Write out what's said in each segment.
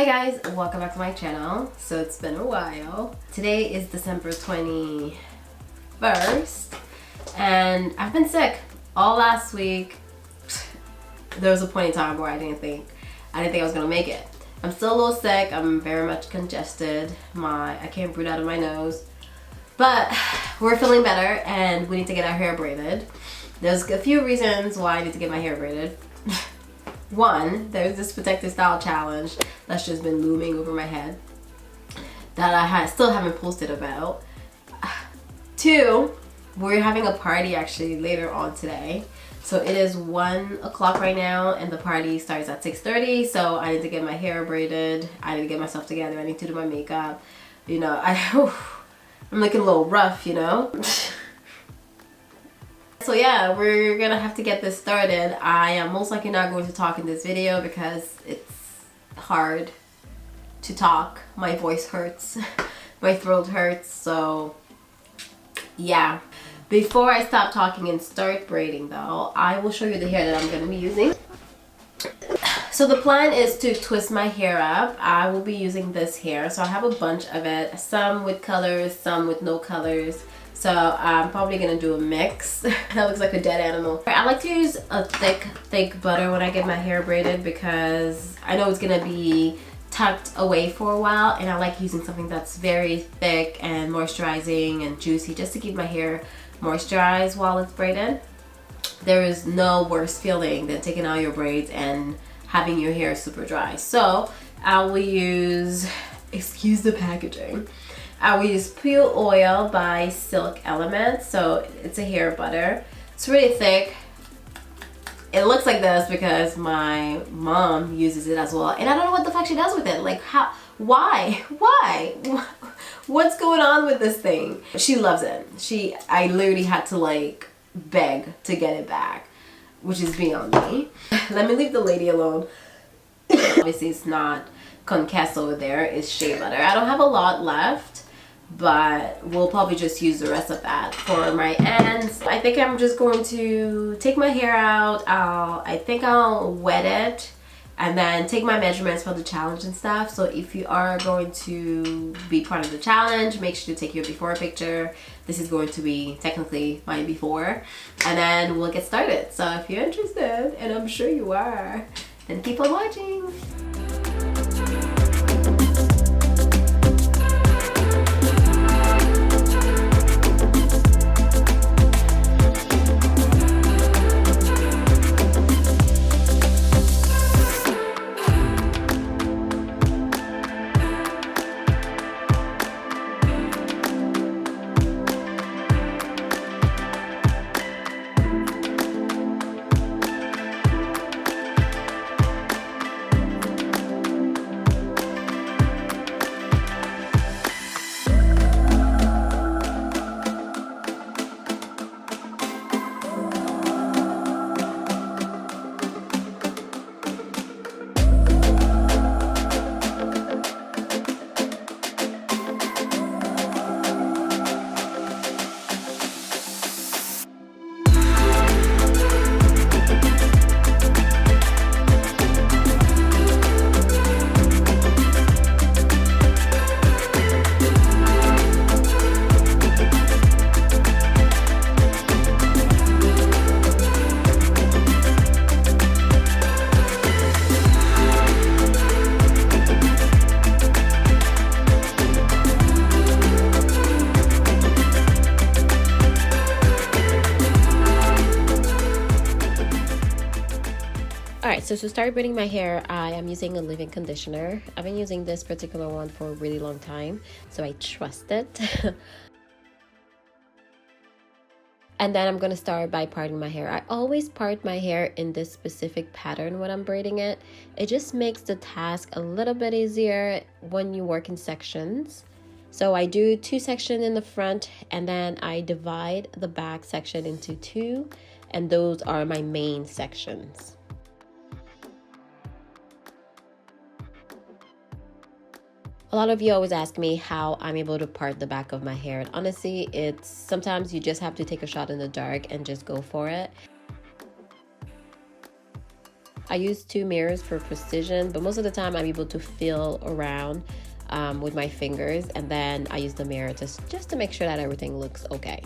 Hi guys, welcome back to my channel. So it's been a while. Today is December 21st and I've been sick all last week. There was a point in time where I didn't think I was gonna make it. I'm still a little sick. I'm very much congested. I can't breathe out of my nose. But we're feeling better and we need to get our hair braided. There's a few reasons why I need to get my hair braided. One, there's this protective style challenge that's just been looming over my head that I still haven't posted about. Two, we're having a party actually later on today. So it is 1 o'clock right now and the party starts at 6:30. So I need to get my hair braided. I need to get myself together. I need to do my makeup. You know, I'm looking a little rough, you know. So yeah, we're gonna have to get this started. I am most likely not going to talk in this video because it's hard to talk. My voice hurts, my throat hurts, so yeah. Before I stop talking and start braiding though, I will show you the hair that I'm gonna be using. So the plan is to twist my hair up. I will be using this hair, so I have a bunch of it, some with colors, some with no colors. So I'm probably gonna do a mix. That looks like a dead animal. I like to use a thick butter when I get my hair braided because I know it's gonna be tucked away for a while, and I like using something that's very thick and moisturizing and juicy just to keep my hair moisturized while it's braided. There is no worse feeling than taking out your braids and having your hair super dry. So I will use, excuse the packaging, I will use Pure Oil by Silk Elements. So it's a hair butter. It's really thick. It looks like this because my mom uses it as well. And I don't know what the fuck she does with it. Like how, why? What's going on with this thing? She loves it. I literally had to like beg to get it back, which is beyond me. Let me leave the lady alone. Obviously it's not concassed over there, it's shea butter. I don't have a lot left, but we'll probably just use the rest of that for my ends. I think I'm just going to take my hair out. I think I'll wet it and then take my measurements for the challenge and stuff. So if you are going to be part of the challenge, make sure to take your before picture. This is going to be technically my before, and then we'll get started. So if you're interested, and I'm sure you are, then keep on watching. Alright, so to start braiding my hair, I am using a leave-in conditioner. I've been using this particular one for a really long time, so I trust it. And then I'm going to start by parting my hair. I always part my hair in this specific pattern when I'm braiding it. It just makes the task a little bit easier when you work in sections. So I do 2 sections in the front, and then I divide the back section into 2, and those are my main sections. A lot of you always ask me how I'm able to part the back of my hair. And honestly, it's sometimes you just have to take a shot in the dark and just go for it. I use 2 mirrors for precision, but most of the time I'm able to feel around with my fingers, and then I use the mirror just to make sure that everything looks okay.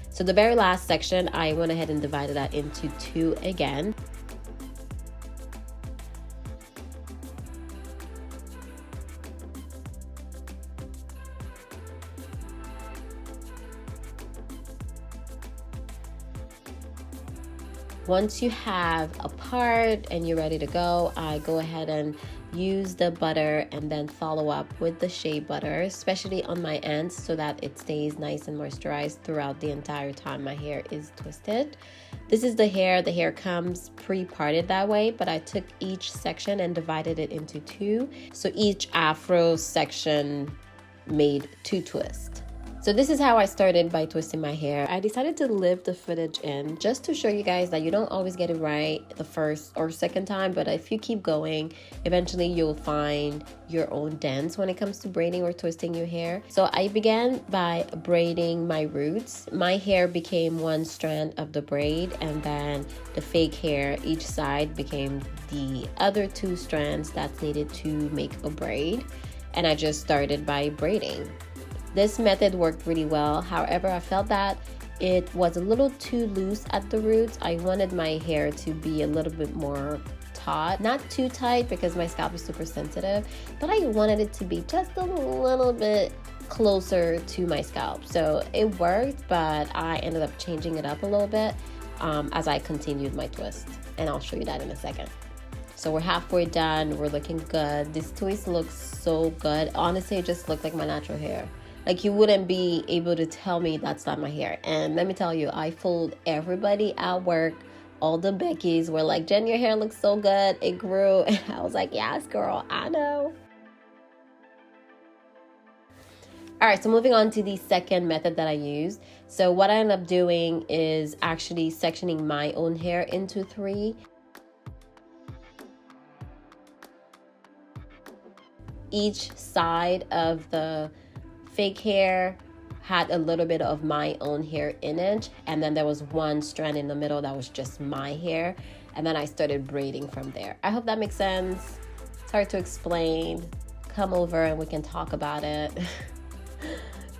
So the very last section, I went ahead and divided that into 2 again. Once you have a part and you're ready to go, I go ahead and use the butter and then follow up with the shea butter, especially on my ends, so that it stays nice and moisturized throughout the entire time my hair is twisted. This is the hair. The hair comes pre-parted that way, but I took each section and divided it into 2. So each afro section made 2 twists. So this is how I started by twisting my hair. I decided to leave the footage in just to show you guys that you don't always get it right the first or second time, but if you keep going, eventually you'll find your own dance when it comes to braiding or twisting your hair. So I began by braiding my roots. My hair became 1 strand of the braid, and then the fake hair, each side became the other 2 strands that's needed to make a braid. And I just started by braiding. This method worked really well. However, I felt that it was a little too loose at the roots. I wanted my hair to be a little bit more taut, not too tight because my scalp is super sensitive, but I wanted it to be just a little bit closer to my scalp. So it worked, but I ended up changing it up a little bit as I continued my twist, and I'll show you that in a second. So we're halfway done. We're looking good. This twist looks so good. Honestly, it just looked like my natural hair. Like, you wouldn't be able to tell me that's not my hair. And let me tell you, I fooled everybody at work. All the Beckys were like, Jen, your hair looks so good. It grew. And I was like, yes, girl, I know. All right, so moving on to the second method that I used. So what I ended up doing is actually sectioning my own hair into 3. Each side of the fake hair had a little bit of my own hair in it, and then there was 1 strand in the middle that was just my hair, and then I started braiding from there. I hope that makes sense. It's hard to explain. Come over and we can talk about it.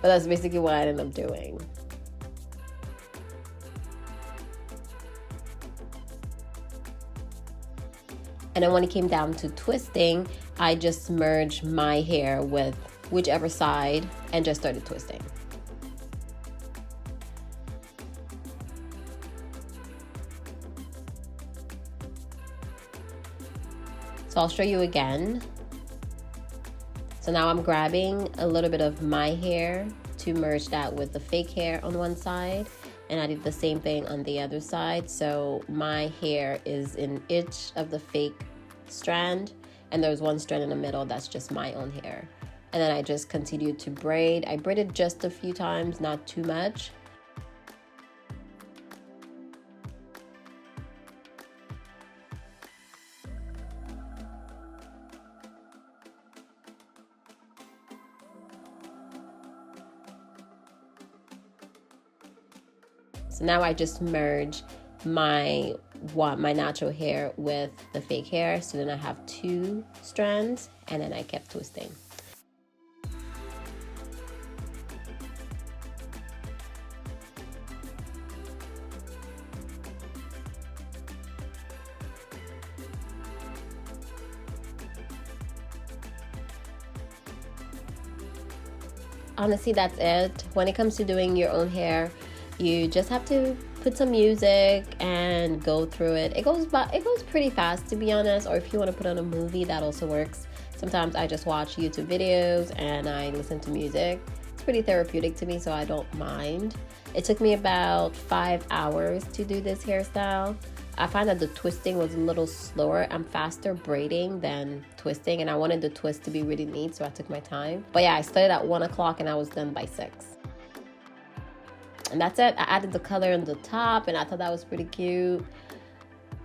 But that's basically what I ended up doing. And then when it came down to twisting, I just merged my hair with whichever side and just started twisting. So I'll show you again. So now I'm grabbing a little bit of my hair to merge that with the fake hair on one side, and I did the same thing on the other side. So my hair is in each of the fake strand, and there's 1 strand in the middle that's just my own hair. And then I just continued to braid. I braided just a few times, not too much. So now I just merge my natural hair with the fake hair. So then I have 2 strands, and then I kept twisting. Honestly, that's it. When it comes to doing your own hair, you just have to put some music and go through it. It goes pretty fast, to be honest. Or if you want to put on a movie, that also works. Sometimes I just watch YouTube videos and I listen to music. It's pretty therapeutic to me, so I don't mind. It took me about 5 hours to do this hairstyle. I find that the twisting was a little slower. I'm faster braiding than twisting, and I wanted the twist to be really neat, so I took my time. But yeah, I started at 1 o'clock and I was done by 6. And that's it. I added the color on the top, and I thought that was pretty cute.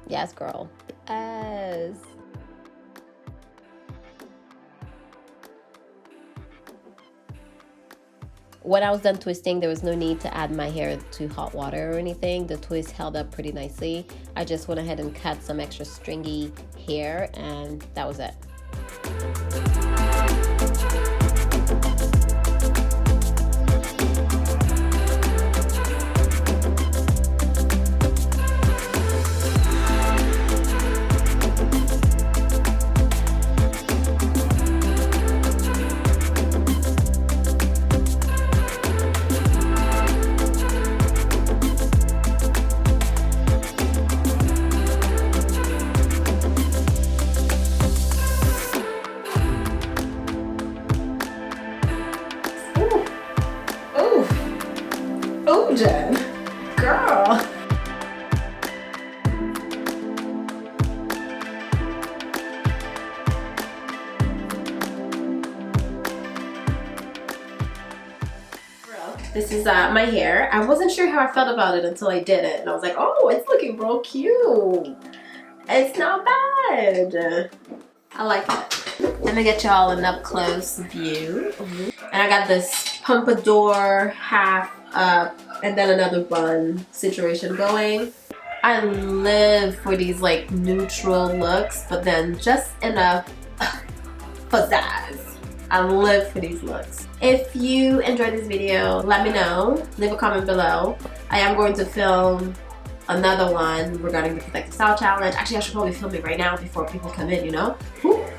Yes, girl. Yes. When I was done twisting, there was no need to add my hair to hot water or anything. The twist held up pretty nicely. I just went ahead and cut some extra stringy hair, and that was it. Oh, Jen, girl. This is my hair. I wasn't sure how I felt about it until I did it, and I was like, oh, it's looking real cute. It's not bad. I like it. Let me get y'all an up close view. And I got this pompadour half up and then another bun situation going. I live for these like neutral looks, but then just enough pizzazz. I live for these looks. If you enjoyed this video, let me know. Leave a comment below. I am going to film another one regarding the Protective Style Challenge. Actually, I should probably film it right now before people come in, you know?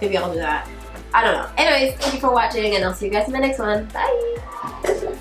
Maybe I'll do that. I don't know. Anyways, thank you for watching, and I'll see you guys in the next one. Bye!